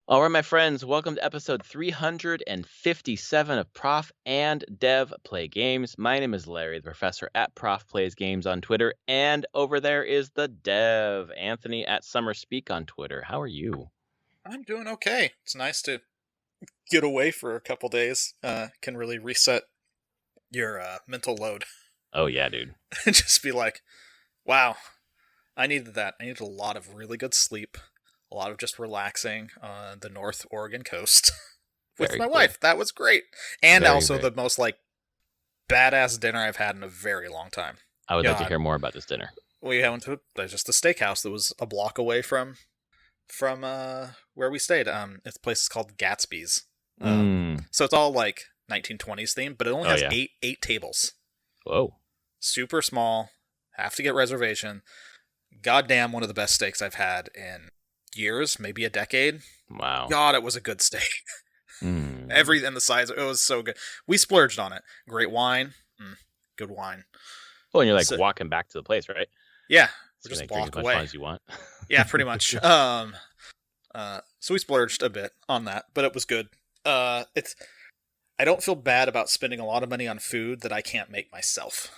All right, my friends, welcome to episode 357 of Prof and Dev Play Games. My name is Larry, the professor at Prof Plays Games on Twitter, and over there is the Dev, Anthony at Summer Speak on Twitter. How are you? I'm doing okay. It's nice to get away for a couple days. Can really reset your mental load. Oh, yeah, dude. And just be like, wow, I needed that. I needed a lot of really good sleep, a lot of just relaxing on the North Oregon coast with Very my cool. wife. That was great. And Very, also very- the most badass dinner I've had in a very long time. I would like to God. hear more about this dinner. We went to just a steakhouse that was a block away from where we stayed. This place is called Gatsby's. So it's all like 1920s themed, but it only has eight tables. Whoa. Super small. Have to get reservation. Goddamn, one of the best steaks I've had in years, maybe a decade. Wow. God, it was a good steak. And the size, it was so good. We splurged on it. Great wine. Good wine. Well, and you're like walking back to the place, right? Yeah. So Just drink walk as much away. fun as you want. Yeah, pretty much. So we splurged a bit on that, but it was good. I don't feel bad about spending a lot of money on food that I can't make myself.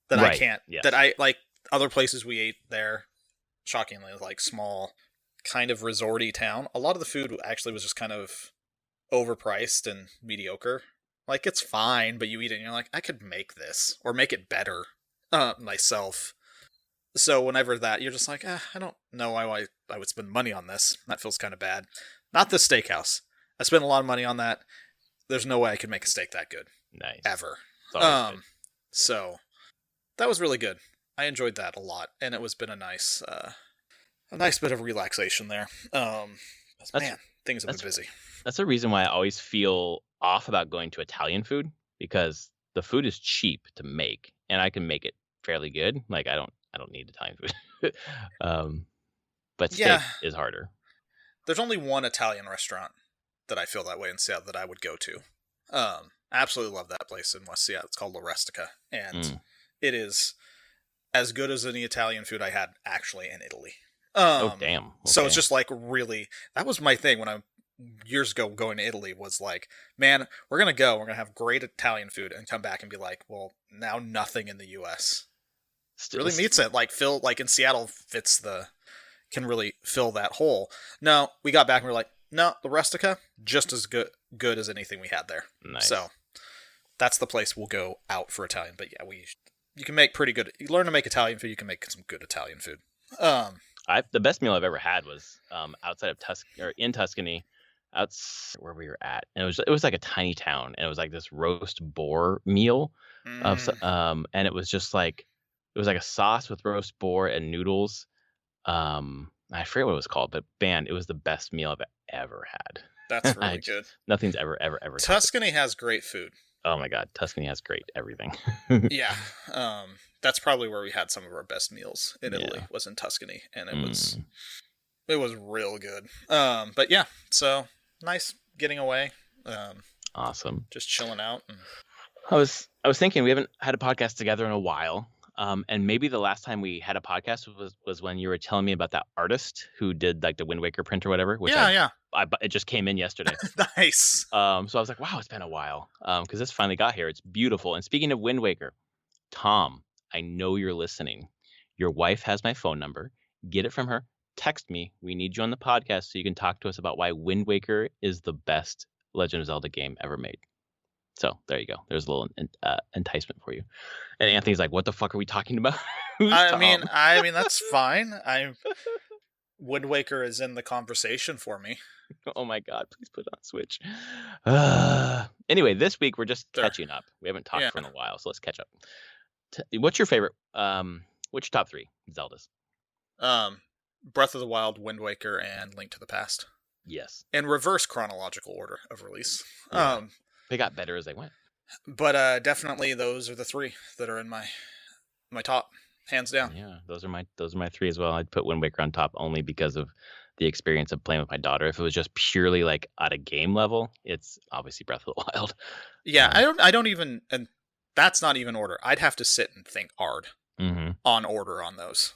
I can't. Yes. That I like other places we ate there. Shockingly, like small, kind of resorty town. A lot of the food actually was just kind of overpriced and mediocre. Like it's fine, but you eat it and you're like, I could make this or make it better myself. So whenever that, you're just like, I don't know why I would spend money on this. That feels kind of bad. Not this steakhouse. I spent a lot of money on that. There's no way I could make a steak that good. Nice. Ever. Good. So that was really good. I enjoyed that a lot, and it was been a nice bit of relaxation there. Man, things have been busy. That's the reason why I always feel off about going to Italian food, because the food is cheap to make, and I can make it fairly good. Like I don't need Italian food. But steak is harder. There's only one Italian restaurant that I feel that way in Seattle that I would go to. I absolutely love that place in West Seattle. It's called La Rustica, and it is as good as any Italian food I had actually in Italy. Oh, damn. Okay. So it's just like really, that was my thing when I years ago going to Italy was like, man, we're going to have great Italian food and come back and be like, well, now nothing in the U.S. really meets it. Like in Seattle can really fill that hole. No, we got back and we were like, no, the Rustica, just as good as anything we had there. Nice. So that's the place we'll go out for Italian. But yeah, you can make pretty good. You learn to make Italian food, you can make some good Italian food. The best meal I've ever had was outside of in Tuscany, where we were at, and it was like a tiny town, and it was like this roast boar meal, and it was just like a sauce with roast boar and noodles. I forget what it was called, but man, it was the best meal I've ever had. That's really good. Nothing's ever. Tuscany has great food. Oh my god, Tuscany has great everything. Yeah. That's probably where we had some of our best meals in Italy, was in Tuscany, and it was real good. But yeah, so nice getting away. Awesome. Just chilling out. I was thinking we haven't had a podcast together in a while. And maybe the last time we had a podcast was when you were telling me about that artist who did like the Wind Waker print or whatever. Which it just came in yesterday. Nice. So I was like, wow, it's been a while. Because this finally got here. It's beautiful. And speaking of Wind Waker, Tom, I know you're listening. Your wife has my phone number. Get it from her. Text me. We need you on the podcast so you can talk to us about why Wind Waker is the best Legend of Zelda game ever made. So there you go. There's a little enticement for you. And Anthony's like, "What the fuck are we talking about?" I mean that's fine. Wind Waker is in the conversation for me. Oh my god! Please put it on Switch. Anyway, this week we're just catching up. We haven't talked for a while, so let's catch up. What's your favorite? What's your top 3 Zeldas? Breath of the Wild, Wind Waker, and Link to the Past. Yes. In reverse chronological order of release. Yeah. They got better as they went. But definitely those are the 3 that are in my top, hands down. Yeah, those are my 3 as well. I'd put Wind Waker on top only because of the experience of playing with my daughter. If it was just purely like at a game level, it's obviously Breath of the Wild. Yeah, I don't even, and that's not even order. I'd have to sit and think hard on order on those.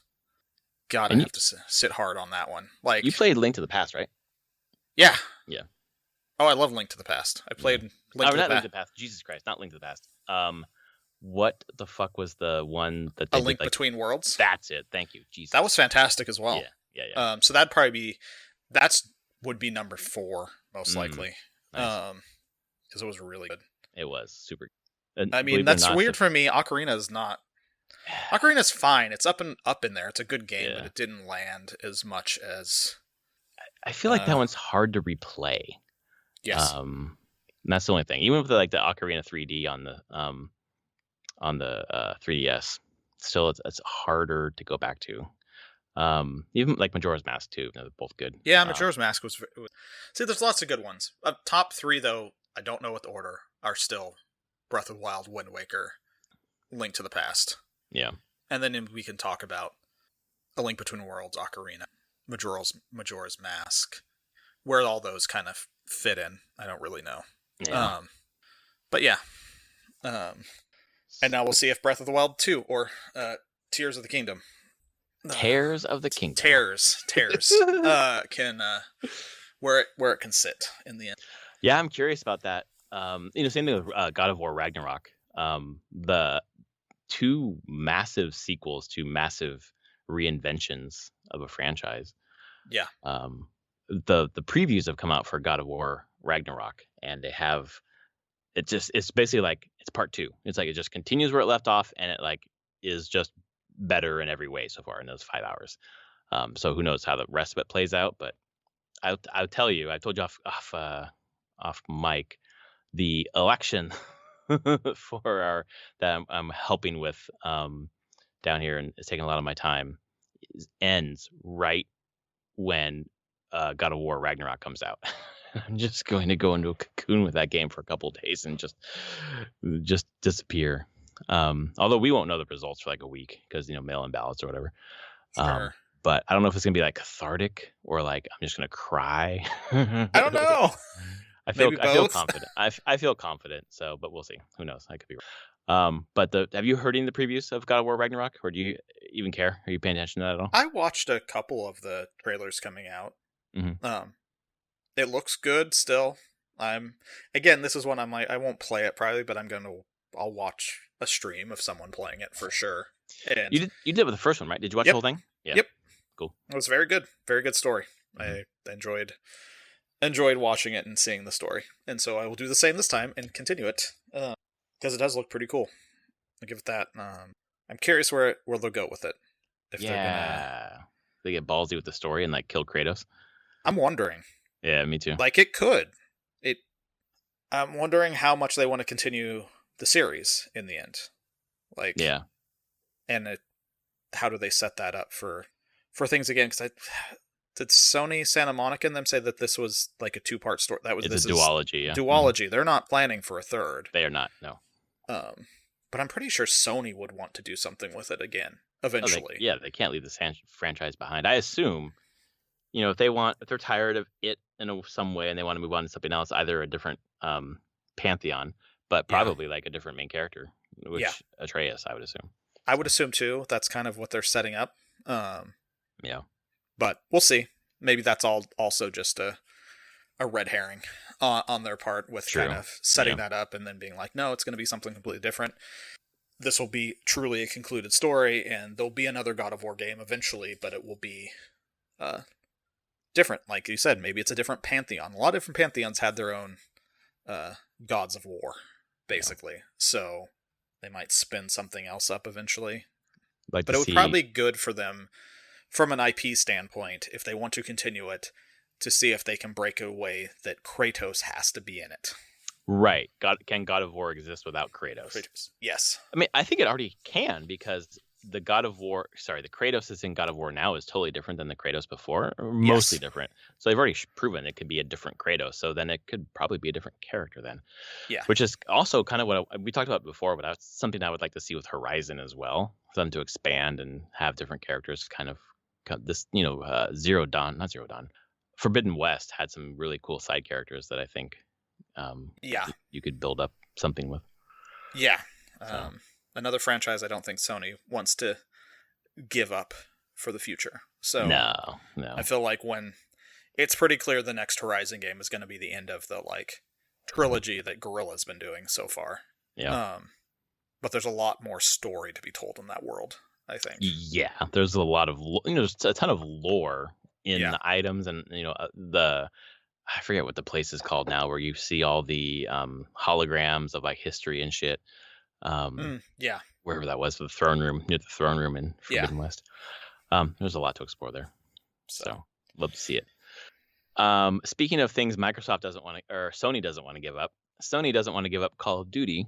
God, I have to sit hard on that one. Like, you played Link to the Past, right? Yeah. Yeah. Oh, I love Link to the Past. I played Link to the Not Link Past. to the Past. Jesus Christ, not Link to the Past. What the fuck was the one that A they Link did, like, Between Worlds. That's it. Thank you. Jesus. That was fantastic as well. Yeah. So that'd probably be would be number 4 most likely. Nice. Because it was really good. It was super. I mean, that's weird for me. Ocarina is not. Ocarina's fine. It's up in there. It's a good game, but it didn't land as much as. I feel like that one's hard to replay. Yes. And that's the only thing. Even with the Ocarina 3D on the 3DS, still it's harder to go back to. Even like Majora's Mask too. They're both good. Yeah, Majora's Mask was. See, there's lots of good ones. Top 3 though, I don't know what the order are. Still, Breath of the Wild, Wind Waker, Link to the Past. Yeah. And then we can talk about A Link Between Worlds, Ocarina, Majora's Mask, where all those kind of fit in. I don't really know. Yeah. But yeah. And now we'll see if Breath of the Wild 2 or Tears of the Kingdom. Tears of the Kingdom. Tears. Can where it can sit in the end. Yeah, I'm curious about that. Same thing with God of War Ragnarok. The 2 massive sequels to massive reinventions of a franchise. Yeah. The previews have come out for God of War Ragnarok, and they have it's basically like it's part 2. It's like it just continues where it left off, and it like is just better in every way so far in those 5 hours. So who knows how the rest of it plays out, but I'll tell you, I told you off mic, the election for that I'm helping with down here, and it's taking a lot of my time, ends right when God of War Ragnarok comes out. I'm just going to go into a cocoon with that game for a couple of days and just disappear. Although we won't know the results for like a week because mail-in ballots or whatever. Sure. But I don't know if it's gonna be like cathartic or like I'm just gonna cry. I don't know. I feel confident. I feel confident. So, but we'll see. Who knows? I could be wrong. But have you heard any of the previews of God of War Ragnarok, or do you even care? Are you paying attention to that at all? I watched a couple of the trailers coming out. Mm-hmm. It looks good still. This is one I'm like, I won't play it probably, but I'll watch a stream of someone playing it for sure. And you did with the first one, right? Did you watch the whole thing? Yeah. Yep. Cool. It was very good. Very good story. Mm-hmm. I enjoyed watching it and seeing the story, and so I will do the same this time and continue it because it does look pretty cool. I'll give it that. I'm curious where they'll go with it. If they get ballsy with the story and like kill Kratos. I'm wondering. Yeah, me too. Like it could. I'm wondering how much they want to continue the series in the end. Like and how do they set that up for things again? Because did Sony Santa Monica and them say that this was like a 2-part story? It's a duology. Yeah. Duology. Mm-hmm. They're not planning for a third. They are not. No. But I'm pretty sure Sony would want to do something with it again eventually. They can't leave this franchise behind. I assume, if they're tired of it in some way and they want to move on to something else, either a different pantheon, but probably like a different main character, which Atreus, I would assume. I would assume too. That's kind of what they're setting up. Yeah. But we'll see. Maybe that's also just a red herring on their part with kind of setting that up and then being like, no, it's going to be something completely different. This will be truly a concluded story, and there'll be another God of War game eventually, but it will be different. Like you said, maybe it's a different pantheon. A lot of different pantheons had their own gods of war, basically. Yeah. So they might spin something else up eventually. But it would probably be good for them from an IP standpoint, if they want to continue it, to see if they can break away that Kratos has to be in it. Right. Can God of War exist without Kratos? Yes. I mean, I think it already can, because the Kratos is in God of War now is totally different than the Kratos before, or mostly different. So they've already proven it could be a different Kratos. So then it could probably be a different character then. Yeah. Which is also kind of what we talked about before, but that's something I would like to see with Horizon as well, for them to expand and have different characters kind of this, Zero Dawn. Forbidden West had some really cool side characters that I think you could build up something with. Yeah. Another franchise I don't think Sony wants to give up for the future. So no. I feel like when it's pretty clear the next Horizon game is going to be the end of the like trilogy that Guerrilla's been doing so far. Yeah. But there's a lot more story to be told in that world, I think. Yeah, there's a lot of there's a ton of lore in Yeah. the items, and I forget what the place is called now, where you see all the holograms of like history and shit. Yeah. Wherever that was, for the throne room, near the throne room in Forbidden West. There's a lot to explore there, so love to see it. Speaking of things Microsoft doesn't want to, or Sony doesn't want to give up, Sony doesn't want to give up Call of Duty.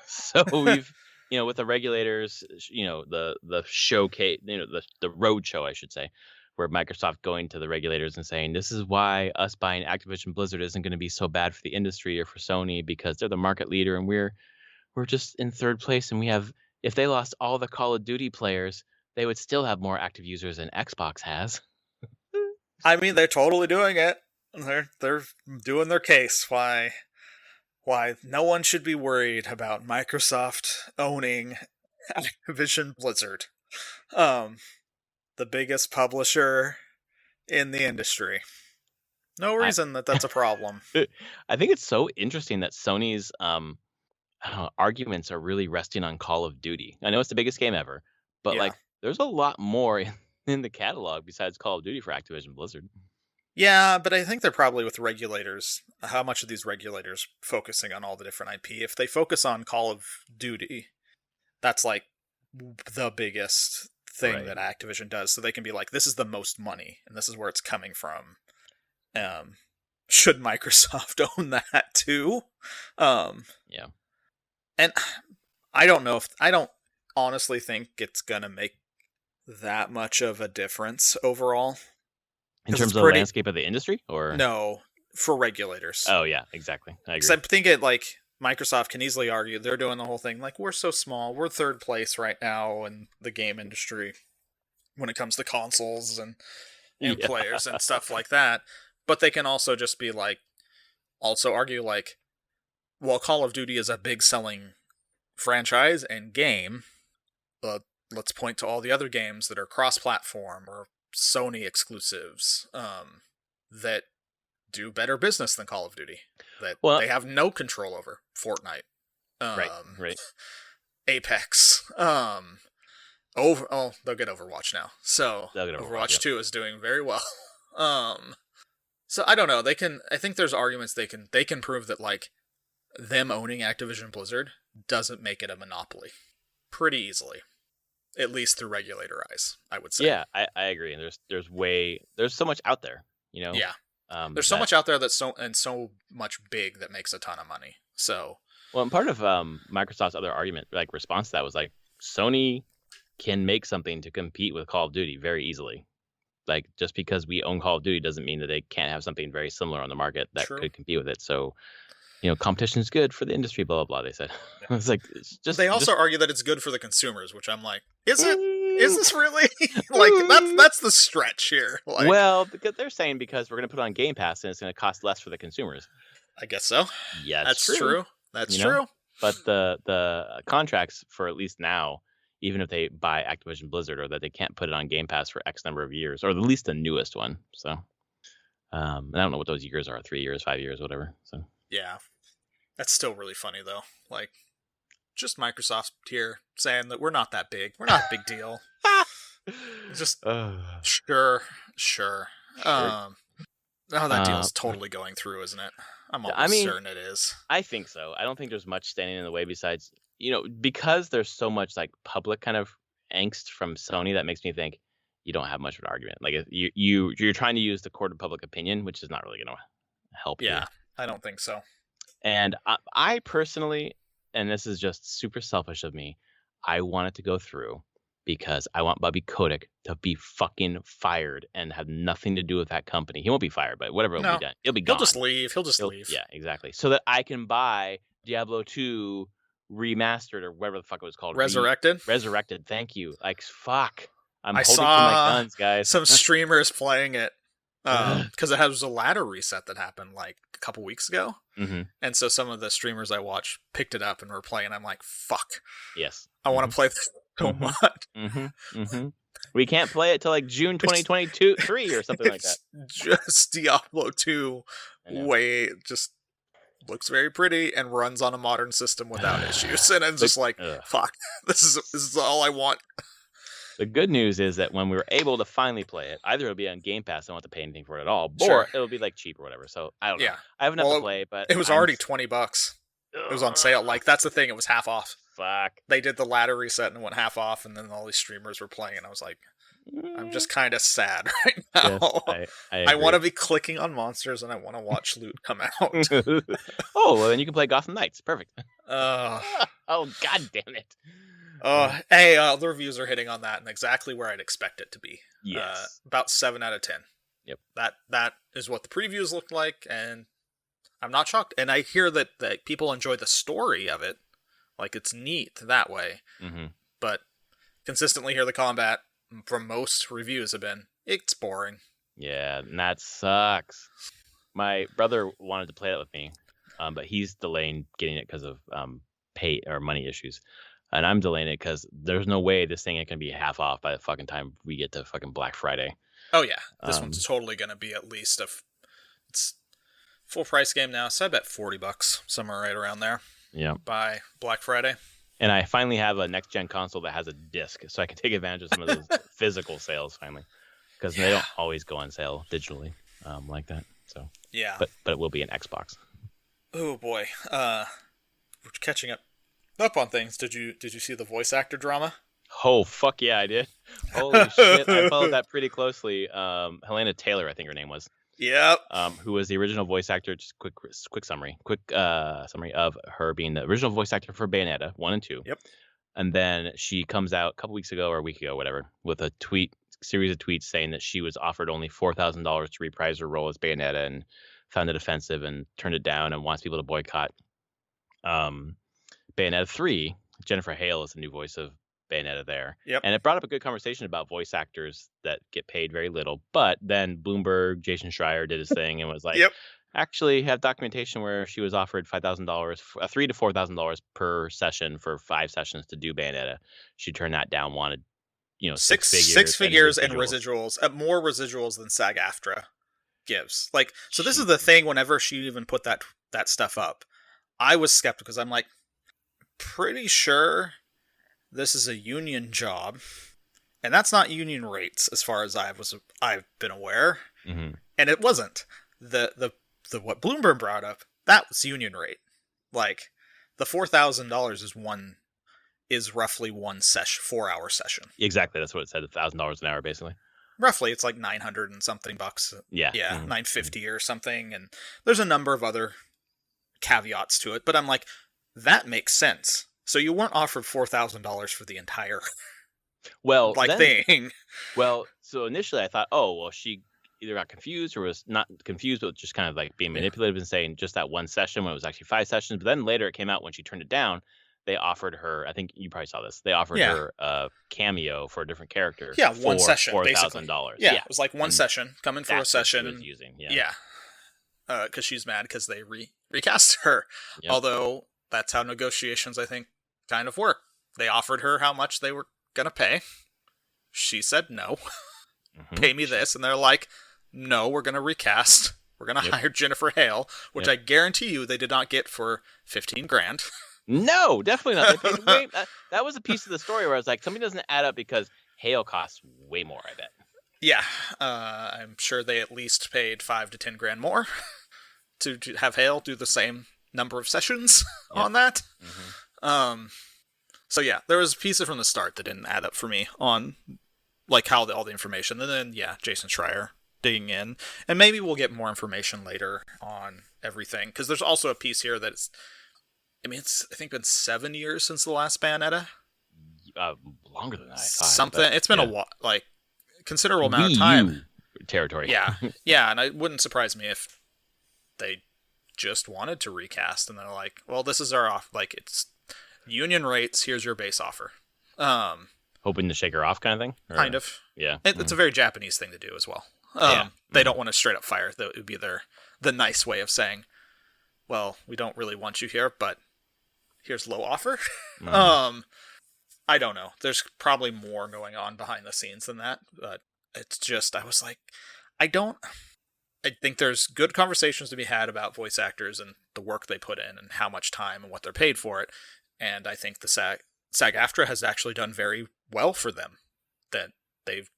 So we've, with the regulators, the showcase, the road show, I should say, where Microsoft going to the regulators and saying, this is why us buying Activision Blizzard isn't going to be so bad for the industry or for Sony, because they're the market leader and we're just in third place, and we have, if they lost all the Call of Duty players, they would still have more active users than Xbox has. I mean, they're totally doing it. They're doing their case why no one should be worried about Microsoft owning Activision Blizzard, the biggest publisher in the industry. No reason that's a problem. I think it's so interesting that Sony's arguments are really resting on Call of Duty. I know it's the biggest game ever, but like there's a lot more in the catalog besides Call of Duty for Activision Blizzard. Yeah, but I think they're probably with regulators. How much are these regulators focusing on all the different IP? If they focus on Call of Duty, that's like the biggest thing that Activision does. So they can be like, this is the most money, and this is where it's coming from. Should Microsoft own that too? Yeah. And I don't honestly think it's gonna make that much of a difference overall. In terms of the landscape of the industry? Or no, for regulators. Oh, yeah, exactly. I agree. Because I think it, like, Microsoft can easily argue, they're doing the whole thing, like, we're so small, we're third place right now in the game industry when it comes to consoles and players and stuff like that. But they can also just be like, also argue, like, well, Call of Duty is a big selling franchise and game, but let's point to all the other games that are cross-platform or Sony exclusives that do better business than Call of Duty, that they have no control over. Fortnite, right, Apex, they'll get Overwatch now, so Overwatch 2 is doing very well. So I don't know, I think there's arguments they can prove that, like, them owning Activision Blizzard doesn't make it a monopoly pretty easily. At least through regulator eyes, I would say. Yeah, I agree. And there's so much out there, Yeah. There's so much out there that's so much big that makes a ton of money. So, well, and part of Microsoft's other argument, like response to that, was like, Sony can make something to compete with Call of Duty very easily. Like, just because we own Call of Duty doesn't mean that they can't have something very similar on the market that could compete with it. So, competition is good for the industry, blah, blah, blah, they said. Yeah. It's like, they also argue that it's good for the consumers, which I'm like, is it? Is this really? Like, that's the stretch here. Like, well, because they're saying because we're going to put it on Game Pass and it's going to cost less for the consumers. I guess so. Yeah, that's true. That's true. But the contracts for at least now, even if they buy Activision Blizzard, or that they can't put it on Game Pass for X number of years, or at least the newest one. So, and I don't know what those years are, 3 years, 5 years, whatever. So, yeah. That's still really funny, though. Like, just Microsoft here saying that we're not that big. We're not a big deal. Just, sure. Oh, that deal's totally going through, isn't it? I'm almost certain it is. I think so. I don't think there's much standing in the way besides, because there's so much, like, public kind of angst from Sony that makes me think you don't have much of an argument. Like, you're trying to use the court of public opinion, which is not really going to help. Yeah, I don't think so. And I personally, and this is just super selfish of me, I want it to go through because I want Bobby Kotick to be fucking fired and have nothing to do with that company. He won't be fired, but whatever will be done. He'll be gone. He'll just leave. Yeah, exactly. So that I can buy Diablo 2 remastered, or whatever the fuck it was called. Resurrected? Resurrected, thank you. Like, fuck. I holding to my guns, guys. Some streamers playing it. Because it has a ladder reset that happened like a couple weeks ago. Mm-hmm. And so some of the streamers I watch picked it up and were playing. I'm like, fuck. Yes. I want to play this so much. Mm-hmm. Mm-hmm. We can't play it till like June 2022, 3 or something like that. Just Diablo 2 just looks very pretty and runs on a modern system without issues. And I'm just like, fuck, this is all I want. The good news is that when we were able to finally play it, either it'll be on Game Pass, I don't have to pay anything for it at all, or it'll be like cheap or whatever. So I don't know. I have enough to play, but it was already $20. It was on sale. Like, that's the thing. It was half off. Fuck. They did the ladder reset and went half off, and then all these streamers were playing, and I was like, I'm just kind of sad right now. Yes, I want to be clicking on monsters, and I want to watch loot come out. Oh, well, then you can play Gotham Knights. Perfect. Oh, god damn it. Hey, the reviews are hitting on that and exactly where I'd expect it to be. Yes. About 7 out of 10. Yep. That is what the previews look like, and I'm not shocked. And I hear that people enjoy the story of it. Like, it's neat that way. Mm-hmm. But consistently hear the combat from most reviews have been, it's boring. Yeah, and that sucks. My brother wanted to play that with me, but he's delaying getting it because of pay or money issues. And I'm delaying it because there's no way this thing can be half off by the fucking time we get to fucking Black Friday. Oh, yeah. This one's totally going to be at least it's full price game now, so I bet $40, somewhere right around there. Yeah. By Black Friday. And I finally have a next-gen console that has a disc, so I can take advantage of some of those physical sales finally. Because they don't always go on sale digitally like that. So yeah. But it will be an Xbox. Oh, boy. We're catching up on things. Did you see the voice actor drama? Oh, fuck yeah, I did. Holy shit, I followed that pretty closely. Helena Taylor, I think her name was. Yep. Who was the original voice actor? Just quick summary of her being the original voice actor for Bayonetta 1 and 2. Yep. And then she comes out a couple weeks ago or a week ago, whatever, with a series of tweets saying that she was offered only $4,000 to reprise her role as Bayonetta and found it offensive and turned it down and wants people to boycott. Bayonetta 3, Jennifer Hale is the new voice of Bayonetta there. Yep. And it brought up a good conversation about voice actors that get paid very little. But then Bloomberg, Jason Schreier did his thing and was like, actually have documentation where she was offered $5,000, $3,000 to $4,000 per session for 5 sessions to do Bayonetta. She turned that down, wanted, six figures and residuals, more residuals than SAG-AFTRA gives. Like, so this is the thing. Whenever she even put that stuff up, I was skeptical because I'm like, pretty sure this is a union job, and that's not union rates as far as I've been aware. Mm-hmm. And it wasn't. The what Bloomberg brought up, that was union rate. Like, the $4,000 is roughly one 4-hour session. Exactly, that's what it said. $1,000 an hour, basically. Roughly, it's like 900 and something bucks. Yeah, mm-hmm. 950 or something. And there's a number of other caveats to it, but I'm like, that makes sense. So you weren't offered $4,000 for the entire thing. Well, so initially I thought, she either got confused or was not confused, but just kind of like being manipulative and saying just that one session when it was actually 5 sessions. But then later it came out when she turned it down, they offered her, I think you probably saw this, they offered her a cameo for a different character. Yeah, one session, $4,000. Yeah, it was like one session, come in for a session. What she was using. Yeah. Because she's mad because they recast her. Yep. Although that's how negotiations, I think, kind of work. They offered her how much they were going to pay. She said no. Mm-hmm. Pay me this. And they're like, no, we're going to recast. We're going to hire Jennifer Hale, which I guarantee you they did not get for $15,000. No, definitely not. They paid that was a piece of the story where I was like, something doesn't add up because Hale costs way more, I bet. Yeah. I'm sure they at least paid $5,000 to $10,000 more to have Hale do the same number of sessions on that. Mm-hmm. So yeah, there was a piece from the start that didn't add up for me on like how all the information, and then Jason Schreier digging in, and maybe we'll get more information later on everything, because there's also a piece here that's, it's I think been 7 years since the last Bayonetta. Longer than that. Something. It's been a while, like considerable amount of time. Territory. Yeah, and it wouldn't surprise me if they just wanted to recast, and they're like, well, this is our off, like, it's union rates, here's your base offer. Hoping to shake her off kind of thing? Or, kind of. Yeah. It's a very Japanese thing to do as well. They don't want to straight up fire. That would be the nice way of saying, well, we don't really want you here, but here's low offer. Mm. I don't know. There's probably more going on behind the scenes than that, but it's just, I was like, I think there's good conversations to be had about voice actors and the work they put in and how much time and what they're paid for it. And I think the SAG-AFTRA has actually done very well for them. That they've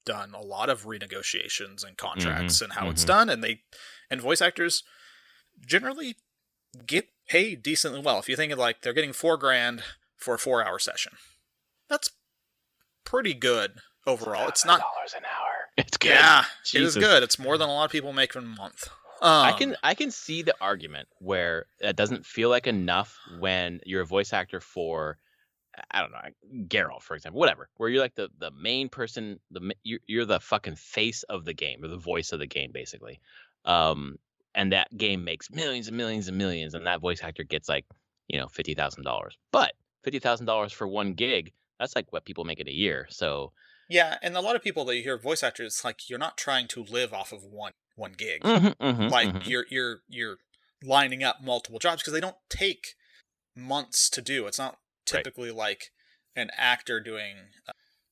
done a lot of renegotiations and contracts and how it's done, and voice actors generally get paid decently well. If you think of like they're getting $4,000 for a 4-hour session, that's pretty good overall. It's not $7 an hour. It's good. Yeah, Jesus. it is good. It's more than a lot of people make in a month. I can see the argument where it doesn't feel like enough when you're a voice actor for, I don't know, Geralt, for example, whatever, where you're like the main person, you're the fucking face of the game, or the voice of the game, basically. And that game makes millions and millions and millions, and that voice actor gets like, $50,000. But $50,000 for one gig, that's like what people make in a year. So yeah, and a lot of people that you hear voice actors, like, you're not trying to live off of one gig. You're lining up multiple jobs because they don't take months to do. It's not typically like an actor doing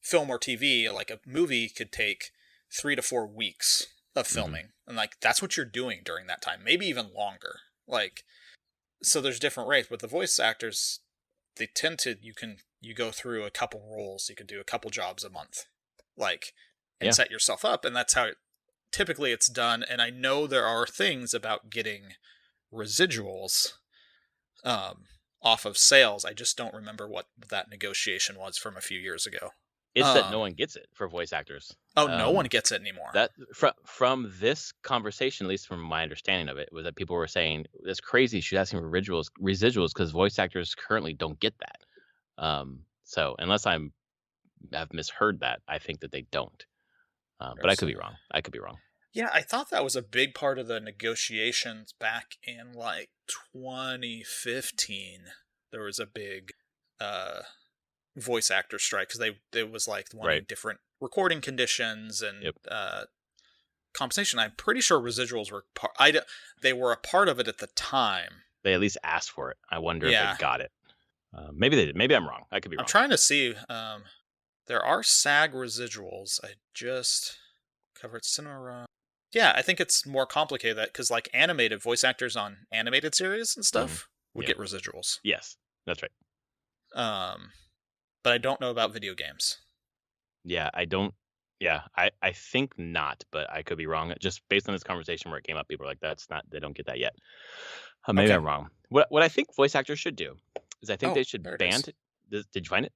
film or TV. Like a movie could take 3 to 4 weeks of filming, and like that's what you're doing during that time, maybe even longer. Like, so there's different rates, but the voice actors, they tend to you go through a couple roles, you could do a couple jobs a month, like, and set yourself up, and that's how typically it's done. And I know there are things about getting residuals off of sales. I just don't remember what that negotiation was from a few years ago. It's that no one gets it for voice actors. Oh, no one gets it anymore. That from this conversation, at least from my understanding of it, was that people were saying that's crazy. She's asking for residuals because voice actors currently don't get that. So unless I've misheard that, I think that they don't. But I could be wrong. Yeah, I thought that was a big part of the negotiations back in like 2015. There was a big voice actor strike because they was like wanting different recording conditions and compensation. I'm pretty sure residuals were they were a part of it at the time. They at least asked for it. I wonder if they got it. Maybe they did. Maybe I'm wrong. I could be wrong. I'm trying to see. There are SAG residuals. I just covered cinema. Yeah, I think it's more complicated that because like animated voice actors on animated series and stuff would get residuals. Yes, that's right. But I don't know about video games. Yeah, I don't. Yeah, I think not, but I could be wrong. Just based on this conversation where it came up, people are like, "That's not. They don't get that yet." Maybe I'm wrong. What I think voice actors should do is I think they should ban. Did you find it?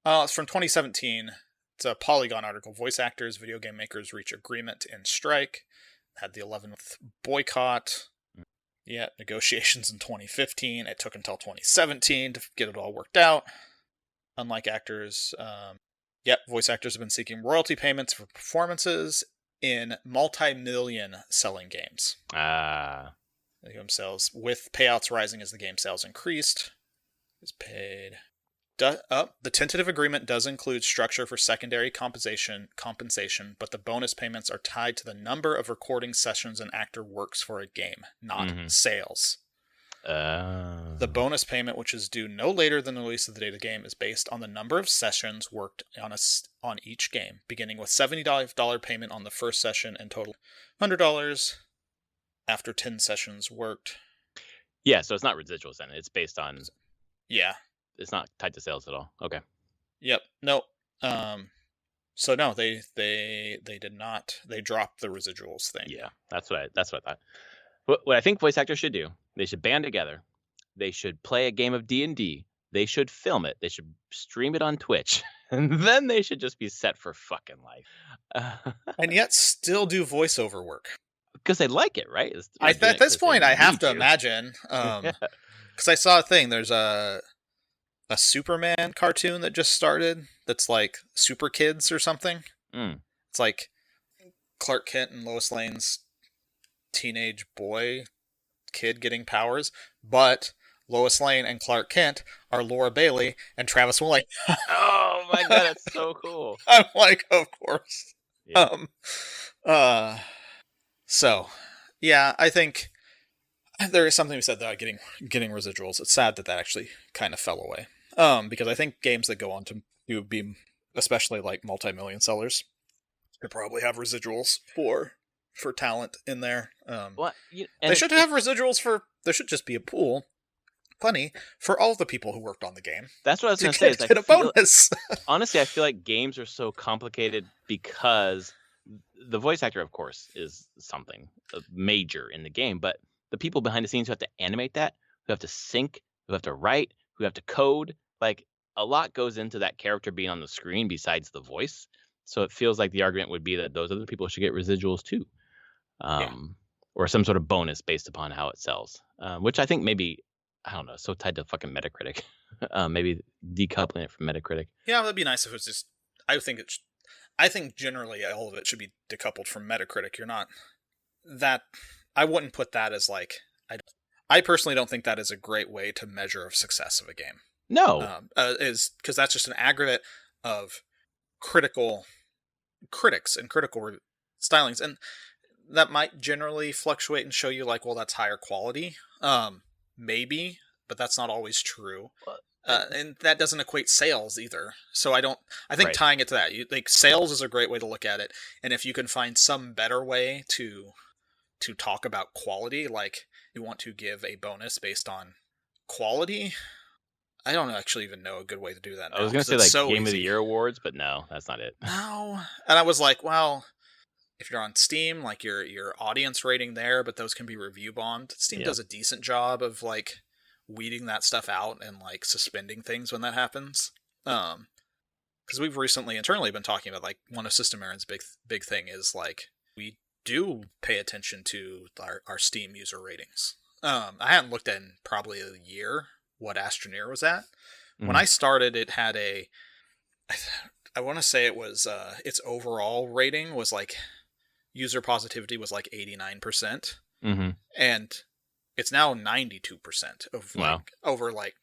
It's from 2017. It's a Polygon article. Voice actors, video game makers reach agreement in strike. Had the 11th boycott. Yeah, negotiations in 2015. It took until 2017 to get it all worked out. Unlike actors, voice actors have been seeking royalty payments for performances in multi-million selling games. The game sales, with payouts rising as the game sales increased, is paid. The tentative agreement does include structure for secondary compensation, but the bonus payments are tied to the number of recording sessions an actor works for a game, not sales. The bonus payment, which is due no later than the release of the data game, is based on the number of sessions worked on each game, beginning with $70 payment on the first session and total $100 after 10 sessions worked. Yeah, so it's not residuals then. It's based on... Yeah. It's not tied to sales at all. Okay. Yep. No. So no, they did not. They dropped the residuals thing. Yeah, that's what I thought. What I think voice actors should do, they should band together. They should play a game of D&D. They should film it. They should stream it on Twitch. And then they should just be set for fucking life. And yet still do voiceover work. Because they like it, right? At this point, I have to imagine. Because I saw a thing. There's a Superman cartoon that just started that's like Super Kids or something. It's like Clark Kent and Lois Lane's teenage kid getting powers, but Lois Lane and Clark Kent are Laura Bailey and Travis Willing. Oh my god, that's so cool. I'm like, of course. Yeah. So yeah, I think there is something we said about getting residuals. It's sad that actually kind of fell away. Because I think games that go on to be, especially like multi-million sellers, could probably have residuals for talent in there. Well, They should have residuals for. There should just be a pool, funny, for all the people who worked on the game. That's what I was To going to say. Is I get a feel, bonus. honestly, I feel like games are so complicated because the voice actor, of course, is something major in the game, but the people behind the scenes who have to animate that, who have to sync, who have to write, who have to code, like a lot goes into that character being on the screen besides the voice. So it feels like the argument would be that those other people should get residuals too, or some sort of bonus based upon how it sells, which I think maybe, I don't know, so tied to fucking Metacritic. Maybe decoupling it from Metacritic. Yeah, that'd be nice if it was just. I think generally all of it should be decoupled from Metacritic. You're not that. I wouldn't put that as like. I personally don't think that is a great way to measure the success of a game. No, is because that's just an aggregate of critical critics and critical stylings, and that might generally fluctuate and show you like, well, that's higher quality. Maybe, but that's not always true. And that doesn't equate sales either. So I think Right. tying it to that, like sales is a great way to look at it. And if you can find some better way to talk about quality, like you want to give a bonus based on quality, I don't actually even know a good way to do that now. I was going to say like so Game of the easy. Year awards, but no, that's not it. No. And I was like, well, if you're on Steam, like your audience rating there, but those can be review bombed. Steam Yeah. does a decent job of like weeding that stuff out and like suspending things when that happens. Because we've recently internally been talking about like one of System Aaron's big thing is like we do pay attention to our Steam user ratings. I hadn't looked at in probably a year what Astroneer was at. When I started, it had I want to say it was its overall rating was like user positivity was like 89%, and it's now 92% of like over like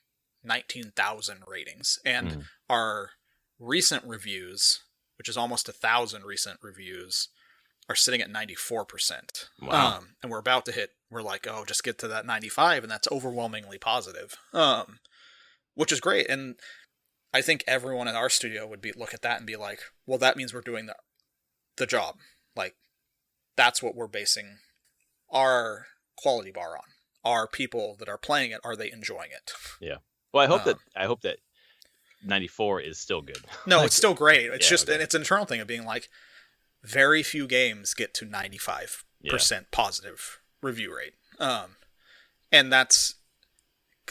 19,000 ratings, and our recent reviews, which is almost 1,000 recent reviews, are sitting at 94%. Wow. And we're like, oh, just get to that 95, and that's overwhelmingly positive, which is great. And I think everyone in our studio would look at that and be like, well, that means we're doing the job. Like, that's what we're basing our quality bar on. Are people that are playing it, are they enjoying it? Yeah. Well, I hope that 94 is still good. No, it's still great. It's and it's an internal thing of being like, very few games get to 95% positive review rate. And that's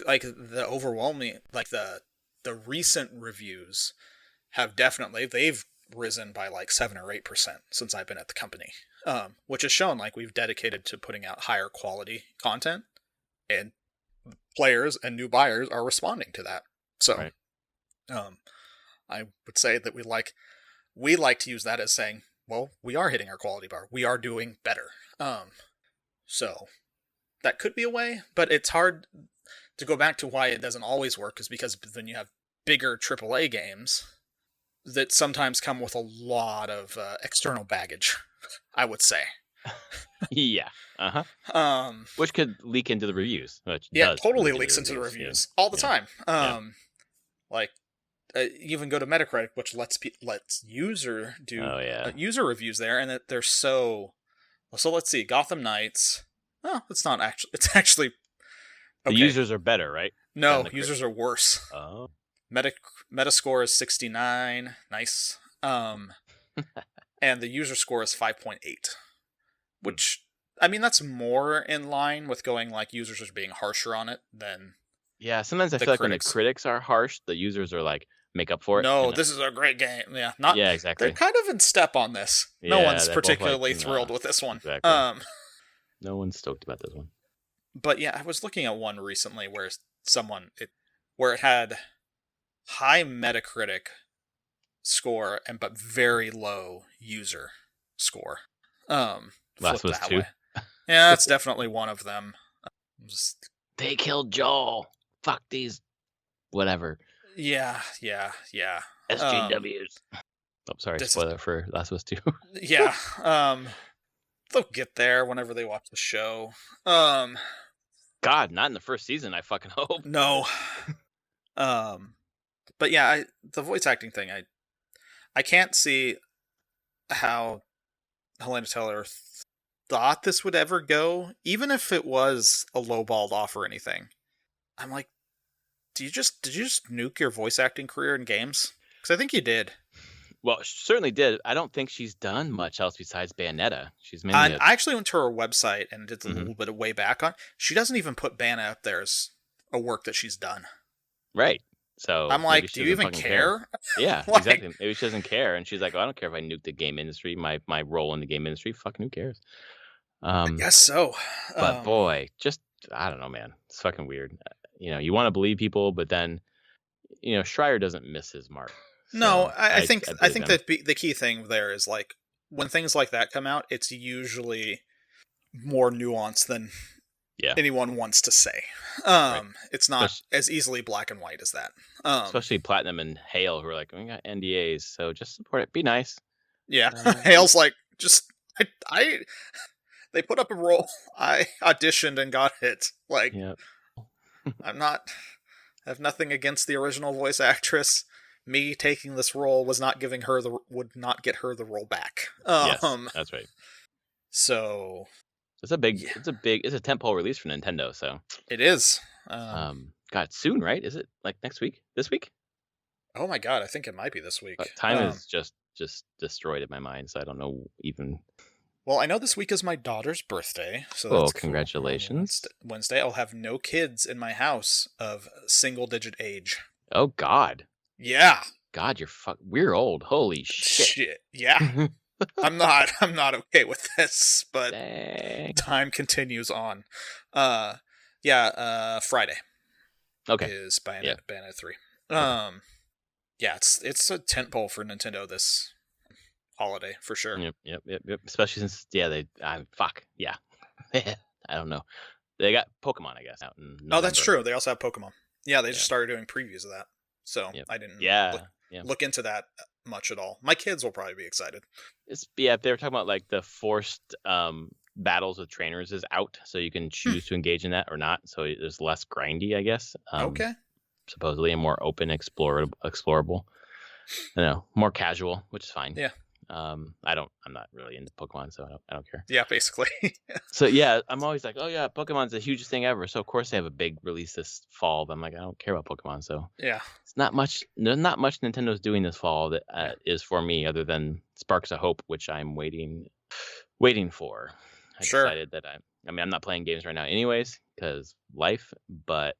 like the overwhelming, like the recent reviews have they've risen by like 7 or 8% since I've been at the company, which has shown like we've dedicated to putting out higher quality content, and players and new buyers are responding to that. So, I would say that we like to use that as saying, well, we are hitting our quality bar. We are doing better. So that could be a way, but it's hard to go back to why it doesn't always work, is because then you have bigger AAA games that sometimes come with a lot of external baggage, I would say. Yeah. Which could leak into the reviews. Totally leaks into the reviews all the time. Like, even go to Metacritic, which lets user do user reviews there, and that they're so. So let's see, Gotham Knights. Oh, it's not actually. It's actually. Okay. The users are better, right? No, users are worse. Oh. Metascore is 69. Nice. And the user score is 5.8, which I mean that's more in line with going like users are being harsher on it than. Yeah, sometimes I feel like when the critics are harsh, the users are like make up for it. No, this is a great game. Yeah, Yeah, exactly. They're kind of in step on this. Yeah, no one's particularly thrilled with this one. Exactly. No one's stoked about this one. But yeah, I was looking at one recently where it had high Metacritic score but very low user score. Last was 2. Yeah, that's definitely one of them. They killed Joel. Fuck these, whatever. Yeah. SJWs. Sorry, spoiler for Last of Us 2. Yeah. They'll get there whenever they watch the show. God, not in the first season, I fucking hope. No. But yeah, the voice acting thing, I can't see how Helena Taylor thought this would ever go, even if it was a lowballed offer or anything. I'm like, did you just nuke your voice acting career in games? Because I think you did. Well, she certainly did. I don't think she's done much else besides Bayonetta. She's mainly. And I actually went to her website and did a little bit of way back on. She doesn't even put Bayonetta up there as a work that she's done. Right. So I'm like, do you even care? Yeah, Like, exactly. Maybe she doesn't care, and she's like, I don't care if I nuke the game industry, my role in the game industry. Fucking who cares? I guess so. But boy, just I don't know, man. It's fucking weird. You want to believe people, but then, Schreier doesn't miss his mark. So no, I think that the key thing there is like when things like that come out, it's usually more nuanced than anyone wants to say. Right. It's not as easily black and white as that. Especially Platinum and Hale, who are like, we got NDAs, so just support it. Be nice. Yeah, Hale's like, just they put up a role. I auditioned and got it. Like, I have nothing against the original voice actress. Me taking this role would not get her the role back. Yes, that's right. So it's a tentpole release for Nintendo. So it is. God, soon, right? Is it like next week? This week? Oh my God, I think it might be this week. But time is just destroyed in my mind, so I don't know even. Well, I know this week is my daughter's birthday, so that's congratulations. Cool. Wednesday, I'll have no kids in my house of single-digit age. Oh God. Yeah. God, we're old. Holy shit. Yeah. I'm not okay with this, but dang. Time continues on. Friday. Okay. Is Bayonetta 3. Okay. Yeah, it's a tentpole for Nintendo this holiday for sure. Yep. Especially since fuck. Yeah. I don't know. They got Pokemon, I guess, out in November. Oh, that's true. They also have Pokemon. Yeah, they just started doing previews of that. So I didn't look into that much at all. My kids will probably be excited. They were talking about like the forced battles with trainers is out, so you can choose to engage in that or not. So there's less grindy, I guess. Okay. Supposedly, and more open, explorable. More casual, which is fine. Yeah. I'm not really into Pokemon, so I don't care. Yeah, basically. So yeah, I'm always like, oh yeah, Pokemon's the hugest thing ever. So of course they have a big release this fall, but I'm like, I don't care about Pokemon. So yeah, it's not much. There's not much Nintendo's doing this fall that is for me, other than Sparks of Hope, which I'm waiting for. I decided that I'm not playing games right now, anyways, because life. But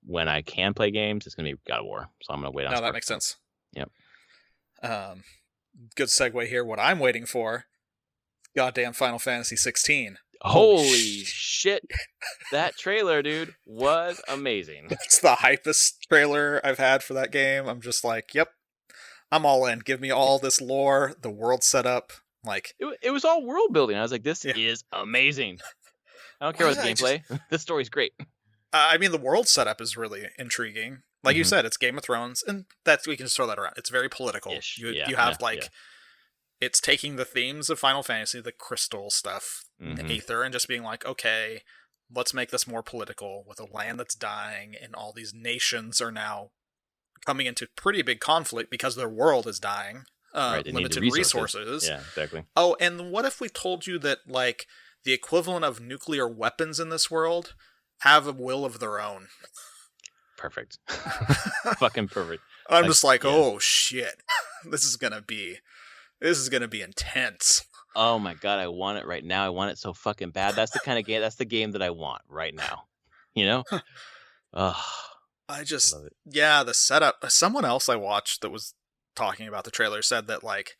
when I can play games, it's gonna be God of War. So I'm gonna wait on. No, that makes sense. Yep. Good segue here. What I'm waiting for, goddamn Final Fantasy 16. Holy shit. That trailer, dude, was amazing. It's the hypest trailer I've had for that game. I'm just like, yep, I'm all in. Give me all this lore, the world setup. Like it was all world building. I was like, this is amazing. I don't care about the gameplay. This story's great. I mean, the world setup is really intriguing. Like you said, it's Game of Thrones, and we can just throw that around. It's very political. You have it's taking the themes of Final Fantasy, the crystal stuff, the Aether, and just being like, okay, let's make this more political with a land that's dying, and all these nations are now coming into pretty big conflict because their world is dying. Limited resources. Yeah, exactly. Oh, and what if we told you that like the equivalent of nuclear weapons in this world have a will of their own? Perfect. Fucking perfect. I'm just like, oh shit. This is gonna be intense. Oh my God, I want it right now. I want it so fucking bad. That's the kind of game that's the game that I want right now. I just love it. Yeah, the setup. Someone else I watched that was talking about the trailer said that like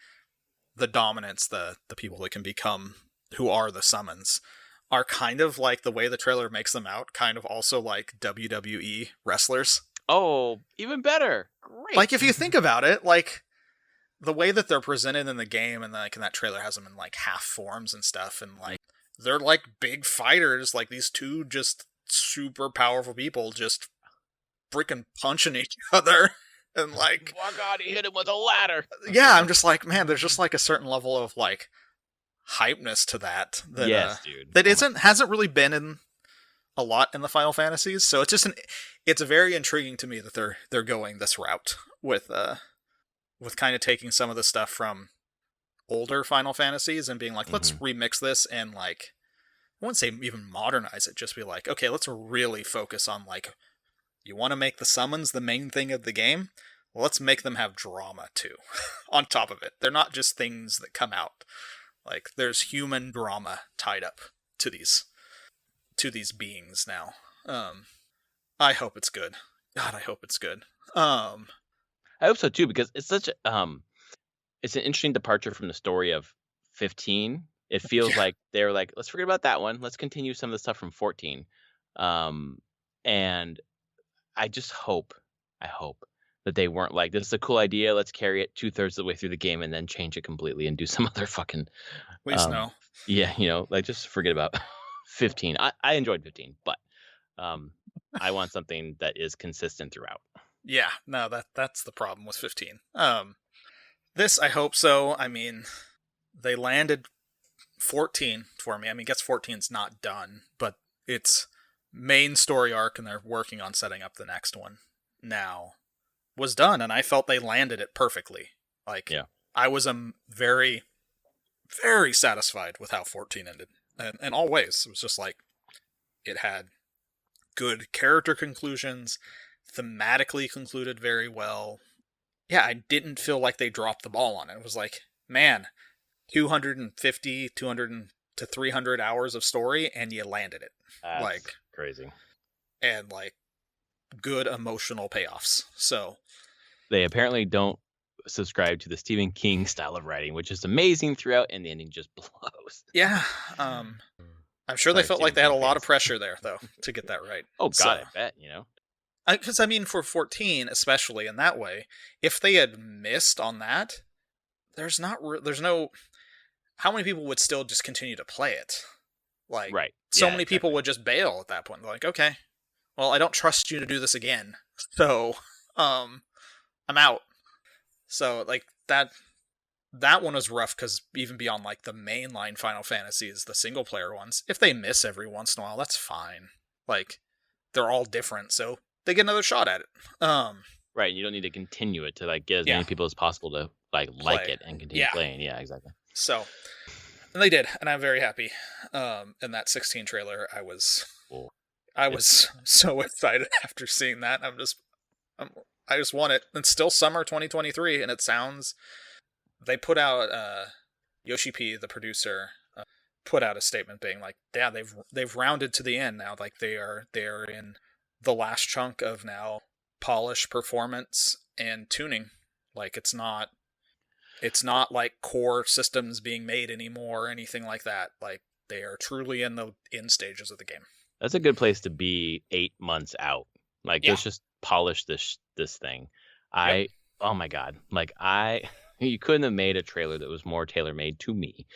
the dominants, the people that can become who are the summons, are kind of like the way the trailer makes them out, kind of also like WWE wrestlers. Oh, even better. Great. Like if you think about it, like the way that they're presented in the game and like in that trailer has them in like half forms and stuff, and like they're like big fighters, like these two just super powerful people just freaking punching each other. And like, oh God, he hit him with a ladder. Yeah, I'm just like, man, there's just like a certain level of like hypeness to that. Yes, dude. That hasn't really been in a lot in the Final Fantasies. So it's very intriguing to me that they're going this route with kind of taking some of the stuff from older Final Fantasies and being like, let's remix this and like, I wouldn't say even modernize it, just be like, okay, let's really focus on like, you want to make the summons the main thing of the game? Well, let's make them have drama too, on top of it. They're not just things that come out. Like, there's human drama tied up to these beings now. I hope it's good. God, I hope it's good. I hope so too, because it's such a it's an interesting departure from the story of 15. It feels like they're like, let's forget about that one. Let's continue some of the stuff from 14. And I just hope that they weren't like, this is a cool idea. Let's carry it 2/3 of the way through the game and then change it completely and do some other fucking. Please no. Yeah, like just forget about 15. I enjoyed 15, but I want something that is consistent throughout. Yeah, no, that's the problem with 15. This, I hope so. I mean, they landed 14 for me. I mean, I guess 14's not done, but it's main story arc, and they're working on setting up the next one now, was done, and I felt they landed it perfectly. Like, yeah. I was very, very satisfied with how 14 ended. In all ways. It was just like, it had good character conclusions, thematically concluded very well. Yeah, I didn't feel like they dropped the ball on it. It was like, man, 250, 200 to 300 hours of story, and you landed it. That's like crazy. And like, good emotional payoffs. So they apparently don't subscribe to the Stephen King style of writing, which is amazing throughout, and the ending just blows. Yeah. I'm sure they felt like they had a lot of pressure there, though, to get that right. Oh, God, I bet, Because, I mean, for 14, especially in that way, if they had missed on that, there's no... How many people would still just continue to play it? Like, right. So many people would just bail at that point. They're like, okay, well, I don't trust you to do this again, so, I'm out. So, like, that one was rough, because even beyond, like, the mainline Final Fantasies, the single-player ones, if they miss every once in a while, that's fine. Like, they're all different, so they get another shot at it. Right, you don't need to continue it to, like, get as many people as possible to, like it and continue playing. Yeah, exactly. So, and they did, and I'm very happy. In that 16 trailer, I was so excited after seeing that. I just want it. It's still summer 2023, and it sounds... They put out, Yoshi P, the producer, put out a statement being like, yeah, they've rounded to the end now. Like, they're in the last chunk of now polish, performance, and tuning. Like, it's not like core systems being made anymore or anything like that. Like, they are truly in the end stages of the game. That's a good place to be 8 months out. Like, let's just polish this thing. Oh my God. Like, you couldn't have made a trailer that was more tailor-made to me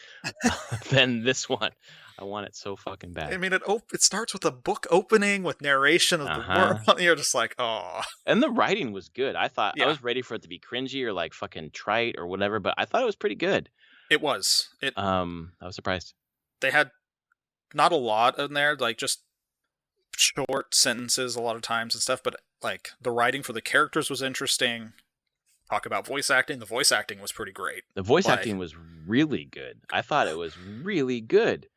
than this one. I want it so fucking bad. I mean, it starts with a book opening with narration of the world. You're just like, oh. And the writing was good. I thought I was ready for it to be cringy or like fucking trite or whatever, but I thought it was pretty good. It was. I was surprised. They had not a lot in there, like just short sentences a lot of times and stuff, but like the writing for the characters was interesting. Talk about voice acting. The voice acting was pretty great. The voice acting was really good. I thought it was really good.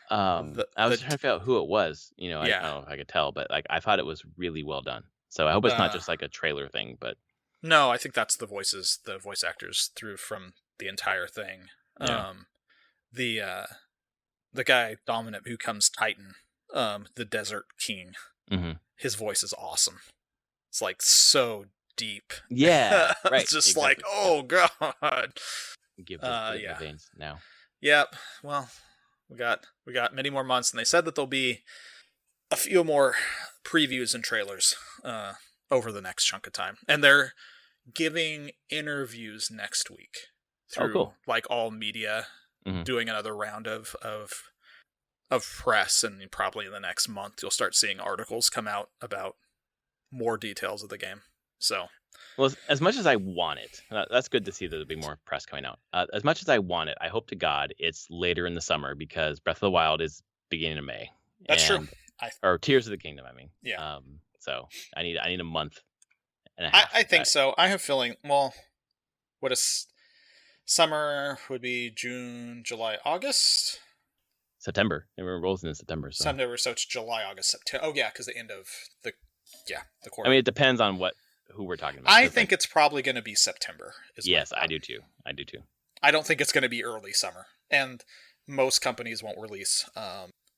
I was trying to figure out who it was. I don't know if I could tell, but like I thought it was really well done. So I hope it's not just like a trailer thing. But no, I think that's the voice actors through from the entire thing. Yeah. The guy Dominant who comes Titan, the Desert King. Mm-hmm. His voice is awesome. It's like so deep. Yeah, right. It's just exactly. Like, oh God. Give the veins now. Yep. Well, we got many more months, and they said that there'll be a few more previews and trailers over the next chunk of time, and they're giving interviews next week through like all media, doing another round of press, and probably in the next month you'll start seeing articles come out about more details of the game. So, well, as much as I want it, that's good to see that there'll be more press coming out. As much as I want it, I hope to God it's later in the summer, because Breath of the Wild is beginning of May. That's true. or Tears of the Kingdom. I mean, Yeah. So I need a month and a half. I think so. I have a feeling. Well, what is summer would be June, July, August. September. It rolls into September. So. September, so it's July, August, September. Oh yeah, because the end of the quarter. I mean, it depends on who we're talking about. I think it's probably going to be September. Yes, I do too. I don't think it's going to be early summer, and most companies won't release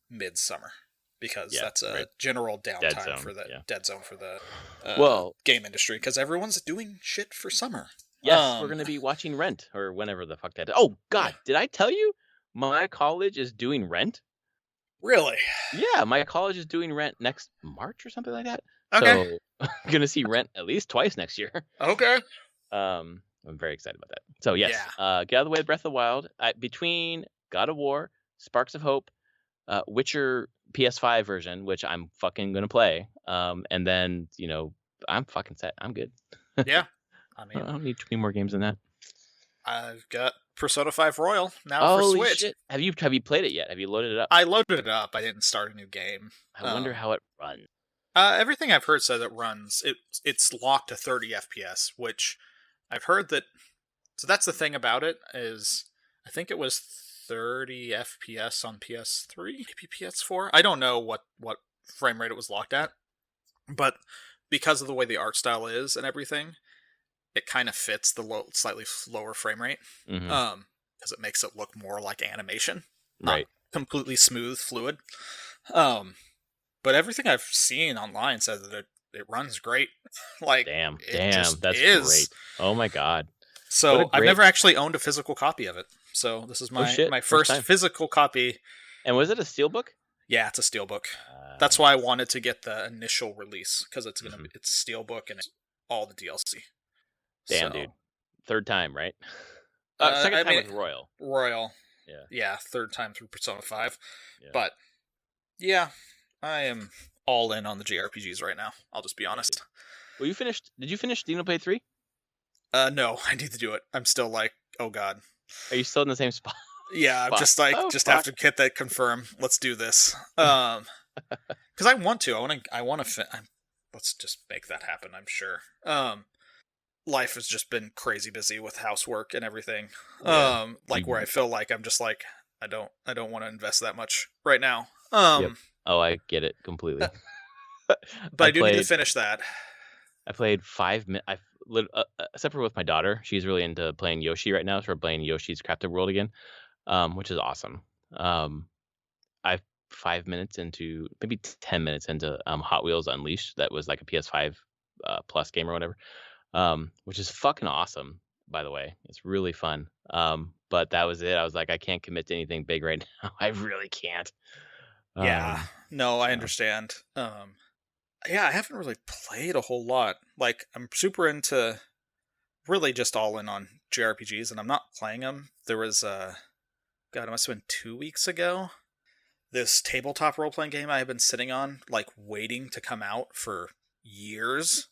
mid-summer because that's a general downtime for the dead zone for the game industry because everyone's doing shit for summer. Yes, we're going to be watching Rent or whenever the fuck that. Oh God, did I tell you my college is doing Rent? Really? Yeah, my college is doing Rent next March or something like that. Okay. So I'm gonna see Rent at least twice next year. Okay. I'm very excited about that. So yes, get out of the way of Breath of the Wild. Between God of War, Sparks of Hope, Witcher PS5 version, which I'm fucking gonna play. And then I'm fucking set. I'm good. Yeah. I mean, I don't need too many more games than that. I've got Persona 5 Royal now for Switch. Shit. Have you played it yet? Have you loaded it up? I loaded it up. I didn't start a new game. I wonder how it runs. Everything I've heard says it runs. It's locked to 30 FPS, which I've heard that. So that's the thing about it is I think it was 30 FPS on PS3, maybe PS4. I don't know what frame rate it was locked at, but because of the way the art style is and everything, it kind of fits the slightly lower frame rate. Mm-hmm. Because it makes it look more like animation, right? Completely smooth, fluid. But everything I've seen online says that it runs great. Like, damn, that's great. Oh my God. So I've never actually owned a physical copy of it. So this is my first physical copy. And was it a steelbook? Yeah, it's a steelbook. That's why I wanted to get the initial release because it's it's steelbook and it's all the DLC. Damn, dude. Third time, right? Second time with Royal. Royal. Yeah. Yeah, third time through Persona 5. Yeah. But yeah, I am all in on the JRPGs right now. I'll just be honest. Well, did you finish Xenoblade 3? No, I need to do it. I'm still like, oh God. Are you still in the same spot? Yeah, I'm just like, have to hit that confirm. Let's do this. Because I want to. Let's just make that happen. I'm sure. Life has just been crazy busy with housework and everything. Yeah. Where I feel like I'm just like, I don't want to invest that much right now. Yep. Oh, I get it completely. But I do need to finish that. I played 5 minutes. Except for with my daughter, she's really into playing Yoshi right now. So we're playing Yoshi's Crafted World again, which is awesome. I've 5 minutes into, maybe 10 minutes into Hot Wheels Unleashed. That was like a PS5 Plus game or whatever, which is fucking awesome, by the way. It's really fun. But that was it. I was like, I can't commit to anything big right now. I really can't. Yeah. No, I understand. Yeah, I haven't really played a whole lot. Like, I'm super into really just all in on JRPGs, and I'm not playing them. There was, God, it must have been 2 weeks ago. This tabletop role-playing game I have been sitting on, like, waiting to come out for years,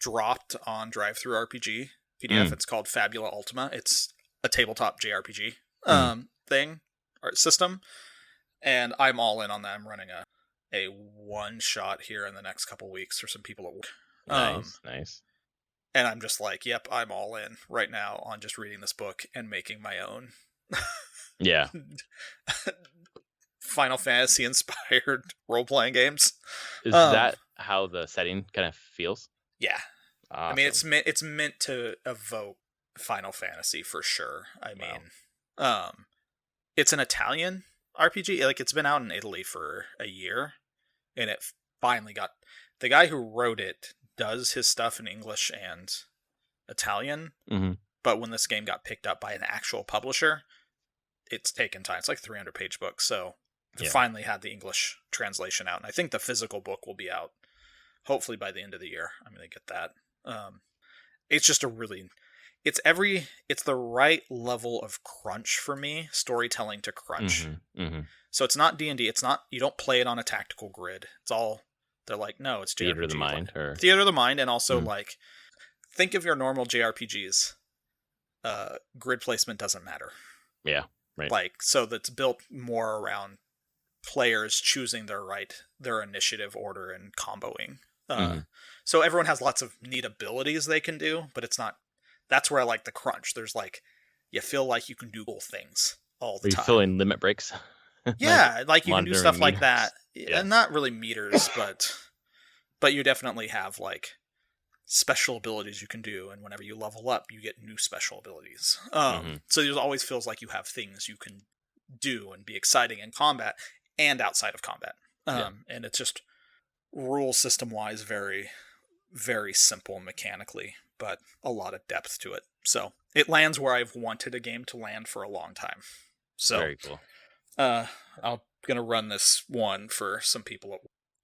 dropped on DriveThru RPG PDF. It's called Fabula Ultima. It's a tabletop JRPG thing, or system, and I'm all in on that. I'm running a one-shot here in the next couple weeks for some people at work. Nice. And I'm just like, yep, I'm all in right now on just reading this book and making my own. Yeah. Final Fantasy inspired role-playing games. Is that how the setting kind of feels? Yeah. Awesome. I mean, it's meant to evoke Final Fantasy for sure. I mean, it's an Italian RPG. Like, it's been out in Italy for a year, and it finally got, the guy who wrote it does his stuff in English and Italian, but when this game got picked up by an actual publisher, it's taken time. It's like 300-page book, so it finally had the English translation out, and I think the physical book will be out hopefully by the end of the year. I'm going to get that. It's just it's the right level of crunch for me, storytelling to crunch. So it's not D&D. It's not, you don't play it on a tactical grid. It's all, they're like, no, it's JRPG. Theater of the mind. Or... Theater of the mind, and also like, think of your normal JRPGs. Grid placement doesn't matter. Yeah, right. Like, so that's built more around players choosing their initiative order and comboing. Mhm. So everyone has lots of neat abilities they can do, but it's not. That's where I like the crunch. There's like, you feel like you can do cool things all the Are you time. filling limit breaks? Yeah, like you can do stuff monitoring like that. Yeah. Not really meters, but you definitely have like special abilities you can do, and whenever you level up, you get new special abilities. So it always feels like you have things you can do and be exciting in combat and outside of combat. And it's just rule system wise very, very simple mechanically, but a lot of depth to it. So it lands where I've wanted a game to land for a long time. So Very cool. I'm gonna run this one for some people,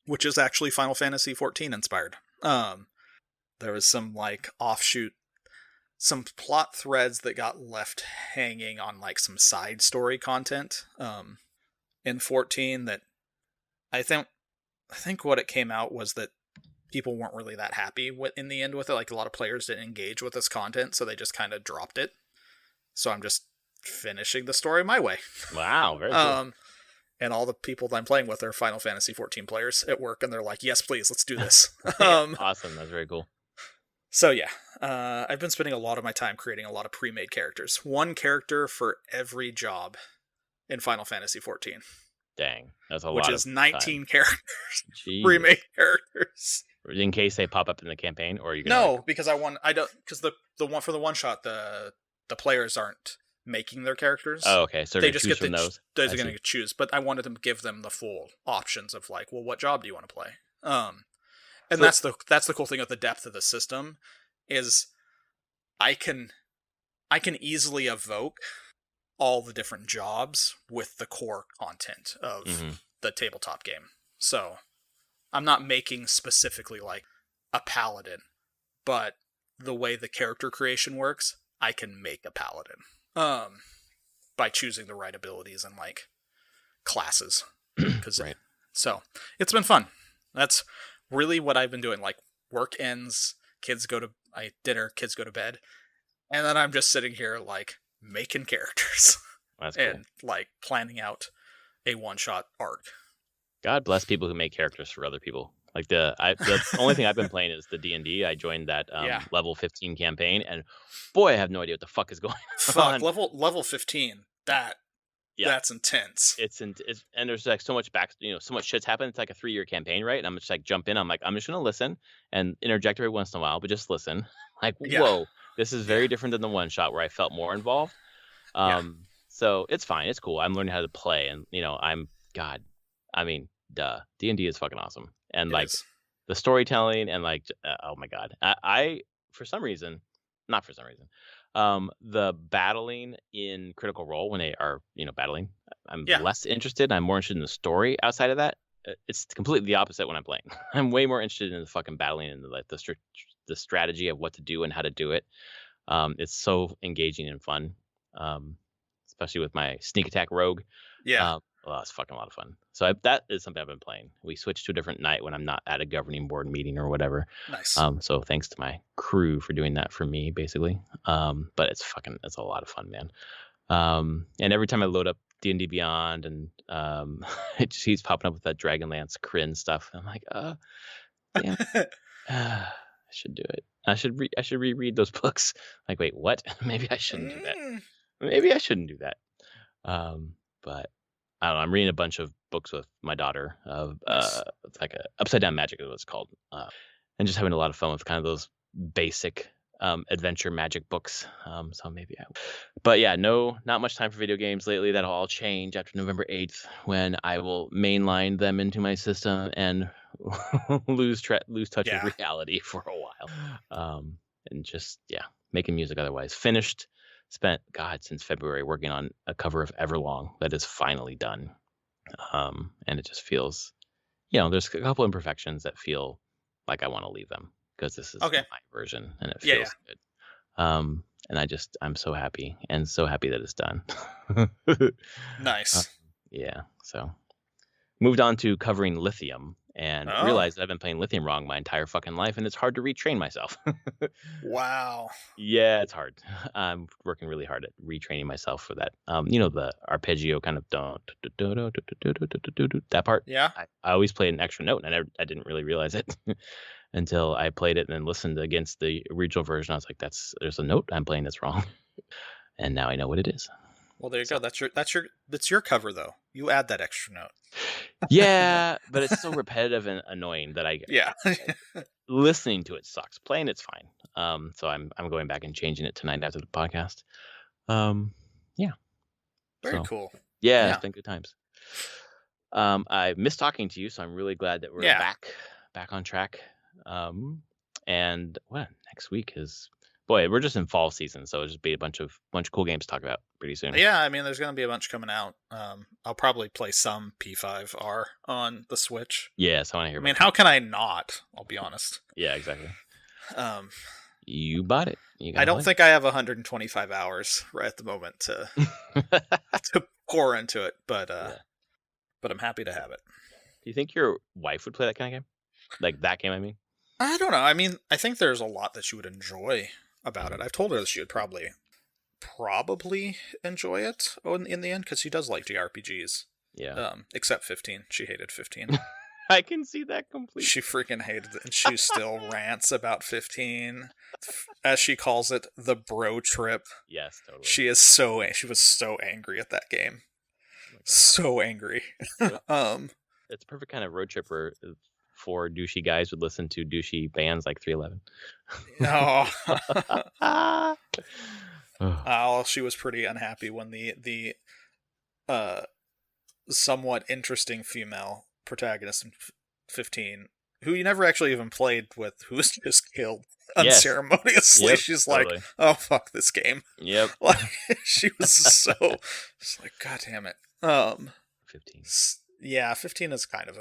which is actually Final Fantasy XIV inspired. There was some like offshoot, some plot threads that got left hanging on like some side story content in 14 that I think what it came out was that people weren't really that happy in the end with it. Like, a lot of players didn't engage with this content, so they just kind of dropped it. So I'm just finishing the story my way. Wow, very cool. And all the people that I'm playing with are Final Fantasy 14 players at work, and they're like, yes, please, let's do this. Awesome, that's very cool. So yeah, I've been spending a lot of my time creating a lot of pre-made characters. One character for every job in Final Fantasy 14. Dang, that's a lot. Which is 19 characters, Jesus. pre-made characters. In case they pop up in the campaign, or are you gonna? No, because because the one for the one shot, the players aren't making their characters. Oh, okay. So they just get from those. Those are going to choose, but I wanted to give them the full options of like, well, what job do you want to play? And so, that's the cool thing of the depth of the system is I can easily evoke all the different jobs with the core content of the tabletop game. So I'm not making specifically like a paladin, but the way the character creation works, I can make a paladin by choosing the right abilities and like classes. Right. So it's been fun. That's really what I've been doing. Like, work ends, kids go to dinner, kids go to bed, and then I'm just sitting here like making characters. That's cool. And like planning out a one-shot arc. God bless people who make characters for other people. Like the only thing I've been playing is the D&D. I joined that level 15 campaign, and boy, I have no idea what the fuck is going on. Level 15. That's intense. It's and there's like so much so much shit's happened. It's like a 3-year campaign, right? And I'm just like jump in. I'm like, I'm just gonna listen and interject every once in a while, but just listen. Like, whoa, this is very different than the one shot where I felt more involved. So it's fine. It's cool. I'm learning how to play, and D&D is fucking awesome. And the storytelling and oh my God, I for some reason, not for some reason, the battling in Critical Role when they are battling, I'm less interested. I'm more interested in the story outside of that. It's completely the opposite when I'm playing. I'm way more interested in the fucking battling and the strategy of what to do and how to do it. It's so engaging and fun. Especially with my sneak attack rogue. It's fucking a lot of fun. So that is something I've been playing. We switched to a different night when I'm not at a governing board meeting or whatever. Nice. So thanks to my crew for doing that for me, basically. But it's a lot of fun, man. And every time I load up D&D Beyond, and it just keeps popping up with that Dragonlance Kryn stuff. I'm like, damn. I should do it. I should reread those books. Like, wait, what? Maybe I shouldn't do that. Maybe I shouldn't do that. But I don't know. I'm reading a bunch of books with my daughter of it's like a Upside Down Magic is what it's called, and just having a lot of fun with kind of those basic adventure magic books. So maybe but yeah, not much time for video games lately. That'll all change after November 8th when I will mainline them into my system and lose touch with reality for a while. And just making music otherwise. Spent since February working on a cover of Everlong that is finally done, and it just feels, there's a couple imperfections that feel like I want to leave them because this is my version and it feels good. And I'm so happy that it's done. Nice. So moved on to covering Lithium, and Oh, realized that I've been playing Lithium wrong my entire fucking life, and it's hard to retrain myself. wow. Yeah, it's hard. I'm working really hard at retraining myself for that. The arpeggio kind of that part. Yeah. I always played an extra note, and I didn't really realize it until I played it and then listened against the original version. I was like, there's a note I'm playing that's wrong, and now I know what it is. Well, there you go. That's your cover though. You add that extra note. Yeah, but it's so repetitive and annoying that Yeah. listening to it sucks. Playing it's fine. So I'm going back and changing it tonight after the podcast. Yeah. Very cool. Yeah, it's been good times. I missed talking to you, so I'm really glad that we're back on track. And next week is we're just in fall season, so it'll just be a bunch of cool games to talk about pretty soon. Yeah, I mean, there's going to be a bunch coming out. I'll probably play some P5R on the Switch. Yeah, so I want to hear. I mean, how can I not? I'll be honest. Yeah, exactly. You bought it. I don't think I have 125 hours right at the moment to pour into it, but I'm happy to have it. Do you think your wife would play that kind of game? Like that game, I mean? I don't know. I mean, I think there's a lot that she would enjoy about it. I've told her that she would probably enjoy it in the end, because she does like JRPGs. Yeah. Except 15. She hated 15. I can see that completely. She freaking hated it, and she still rants about 15. As she calls it, the bro trip. Yes, totally. She was so angry at that game. So angry. It's a perfect kind of road trip where 4 douchey guys would listen to douchey bands like 311. Oh. She was pretty unhappy when the somewhat interesting female protagonist in 15, who you never actually even played with, who was just killed unceremoniously. Yep, she's totally. Like, oh, fuck this game. Yep. Like, she was so just like, god damn it. 15. Yeah, 15 is kind of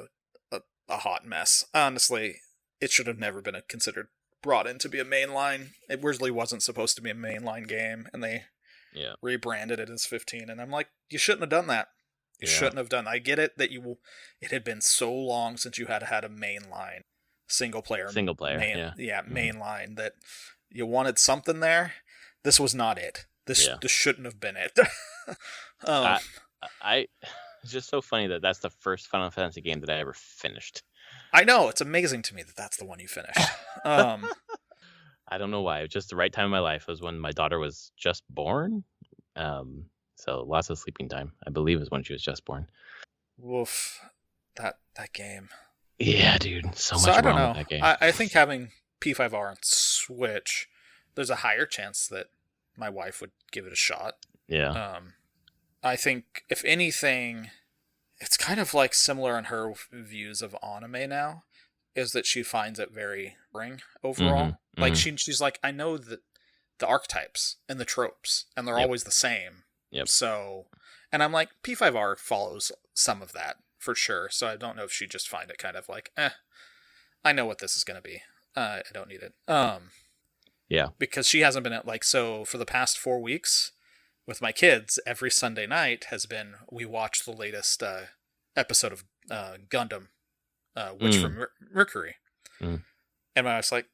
a hot mess. Honestly, it should have never been considered brought in to be a mainline. It really wasn't supposed to be a mainline game, and they rebranded it as 15, and I'm like, you shouldn't have done that. You shouldn't have done that. I get it that it had been so long since you had a mainline single player mainline that you wanted something there. This was not it. This shouldn't have been it. It's just so funny that that's the first Final Fantasy game that I ever finished. I know, it's amazing to me that that's the one you finished. I don't know why. It was just the right time in my life. It was when my daughter was just born. So lots of sleeping time, I believe, is when she was just born. Woof. That game. Yeah, dude. So much wrong with that game. I think having P5R on Switch, there's a higher chance that my wife would give it a shot. Yeah. I think, if anything, it's kind of like similar in her views of anime now, is that she finds it very boring overall. Mm-hmm. Like, she's like, I know that the archetypes and the tropes, and they're always the same. Yep. So, and I'm like, P5R follows some of that for sure. So I don't know if she just find it kind of like, I know what this is going to be. I don't need it. Yeah. Because she hasn't been so for the past 4 weeks with my kids, every Sunday night has been, we watch the latest episode of Gundam, Witch from Mercury. And my wife's like,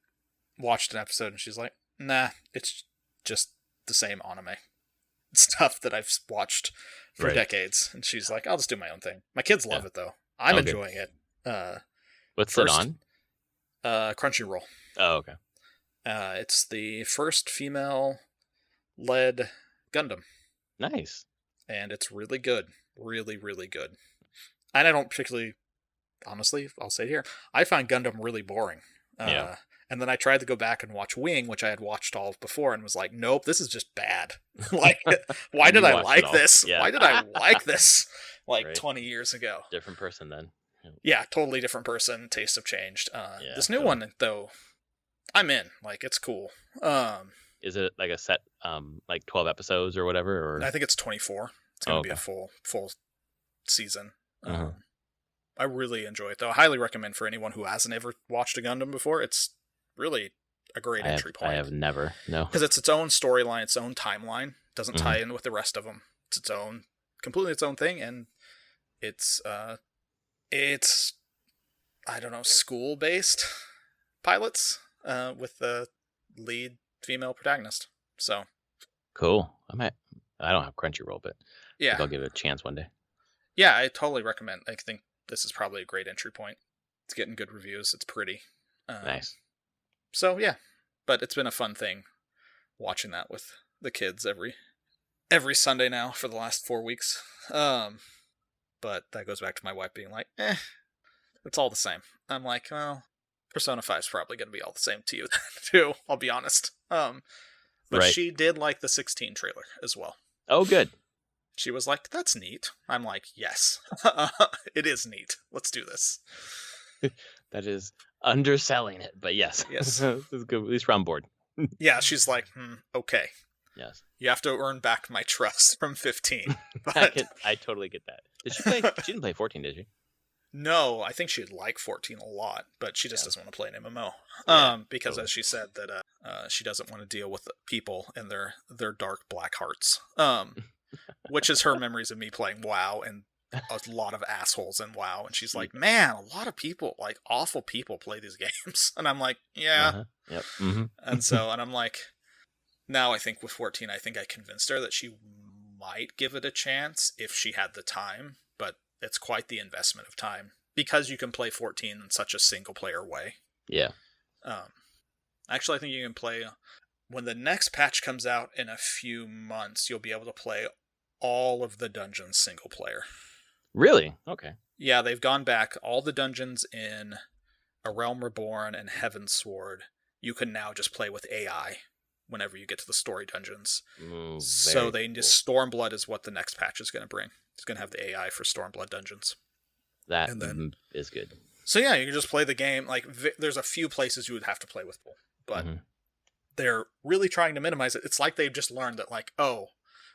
watched an episode, and she's like, nah, it's just the same anime stuff that I've watched for decades. And she's like, I'll just do my own thing. My kids love it though. I'm enjoying it. What's it on? Crunchyroll. Oh, okay. It's the first female-led Gundam. Nice. And it's really good. Really, really good. And I don't particularly, honestly, I'll say here, I find Gundam really boring. And then I tried to go back and watch Wing, which I had watched all before, and was like, nope, this is just bad. Like, why did I like this? Yeah. Why did I like this 20 years ago? Different person then. Yeah, totally different person. Tastes have changed. This new one, though, I'm in. Like, it's cool. Is it like a set, 12 episodes or whatever? Or I think it's 24. It's going to be a full season. I really enjoy it, though. I highly recommend for anyone who hasn't ever watched a Gundam before. It's really a great entry point. I have never, no. Because it's its own storyline, its own timeline. Doesn't tie in with the rest of them. It's completely its own thing, and it's I don't know, school-based pilots with the lead female protagonist. So Cool. I don't have Crunchyroll, but I yeah, think I'll give it a chance one day. yeah, I totally recommend. I think this is probably a great entry point. It's getting good reviews. It's pretty. Nice. So yeah, but it's been a fun thing watching that with the kids every Sunday now for the last 4 weeks. But that goes back to my wife being like, it's all the same. I'm like, well, Persona 5 is probably going to be all the same to you too, I'll be honest. But Right. she did like the 16 trailer as well. Oh, good. She was like, that's neat. I'm like, yes, it is neat. Let's do this. That is underselling it, but yes. Yes. This is good. At least we're on board. Yeah, she's like, okay. Yes. You have to earn back my trust from 15. But I totally get that. Did she play? She didn't play 14, did she? no, I think she'd like 14 a lot, but she just doesn't want to play an MMO. Yeah, because totally. as she said that she doesn't want to deal with people and their dark black hearts. Which is her memories of me playing WoW and a lot of assholes in WoW. And she's like, man, a lot of people, like awful people, play these games. And I'm like, yeah. Uh-huh. Yep. Mm-hmm. And I'm like, now I think with 14, I think I convinced her that she might give it a chance if she had the time, but it's quite the investment of time because you can play 14 in such a single player way. Yeah. Actually, I think you can play when the next patch comes out in a few months. You'll be able to play all of the dungeons single player. Really? Okay. Yeah, they've gone back. All the dungeons in A Realm Reborn and Heaven's Sword, you can now just play with AI whenever you get to the story dungeons. So they just Stormblood is what the next patch is going to bring. It's going to have the AI for Stormblood dungeons. That is good. So yeah, you can just play the game. Like there's a few places you would have to play with people, but they're really trying to minimize it. It's like they've just learned that like, oh,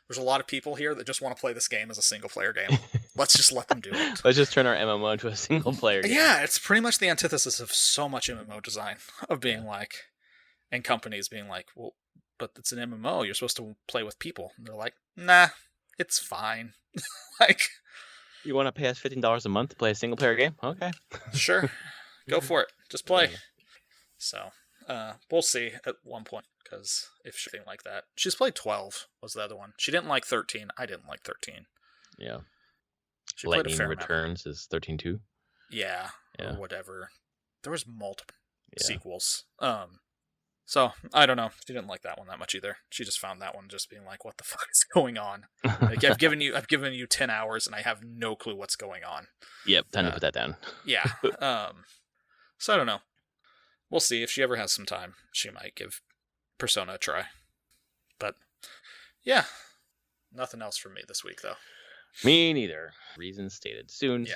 there's a lot of people here that just want to play this game as a single player game. Let's just let them do it. Let's just turn our MMO into a single player game. Yeah, it's pretty much the antithesis of so much MMO design of being like, and companies being like, well, but it's an MMO. You're supposed to play with people. And they're like, nah, it's fine. Like, you want to pay us $15 a month to play a single player game? Okay. Sure. Go for it. Just play. So, we'll see at one point, because if she's like that. She's played 12 was the other one. She didn't like 13. I didn't like 13. Yeah. She Lightning played a fair Returns is 13-2. Yeah, or whatever. There was multiple Yeah. sequels. So, I don't know. She didn't like that one that much either. She just found that one just being like, what the fuck is going on? Like, I've given you 10 hours and I have no clue what's going on. Yep, time to put that down. Yeah. So I don't know. We'll see. If she ever has some time, she might give Persona a try. But yeah, nothing else from me this week though. Me neither. Reasons stated. Soon.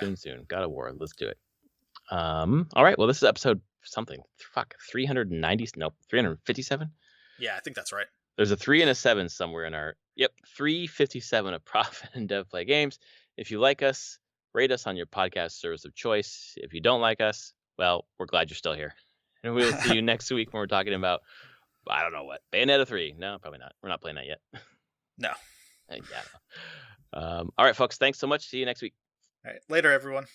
God of War. Let's do it. All right. Well, this is episode something. 357. Yeah, I think that's right. There's a 3 and a 7 somewhere in our 357 of Prof and Dev Play Games. If you like us, rate us on your podcast service of choice. If you don't like us, well, we're glad you're still here. And we'll see you next week when we're talking about, I don't know what, Bayonetta 3. No, probably not. We're not playing that yet. No. Yeah. All right, folks. Thanks so much. See you next week. All right. Later, everyone.